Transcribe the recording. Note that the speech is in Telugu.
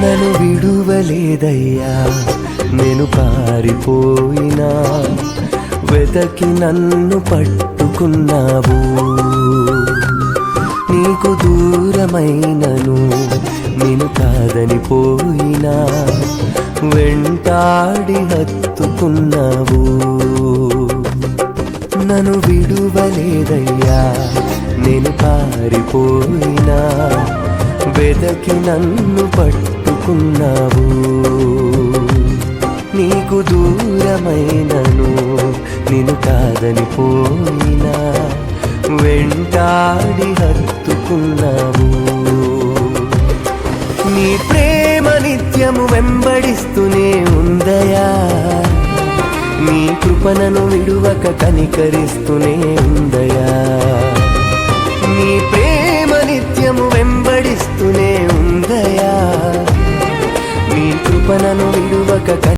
నన్ను విడువలేదయ్యా, నేను పారిపోయినా వెతకి నన్ను పట్టుకున్నావు. నీకు దూరమైనను నేను కాదని పోయినా వెంటాడి హత్తుకున్నావు. నన్ను విడువలేదయ్యా, నేను పారిపోయినా వెదకి నన్ను పట్టుకున్నావు. నీకు దూరమైనను నేను కాదని పోయినా వెంటాడి హత్తుకున్నావు. నీ ప్రేమ నిత్యము వెంబడిస్తూనే ఉందయా, నీ కృపణను విడువక కనికరిస్తూనే ఉందయా. నీ ప్రేమ నిత్యము వెంబడిస్తూనే ఉందయా, నీ కృపణను విడువక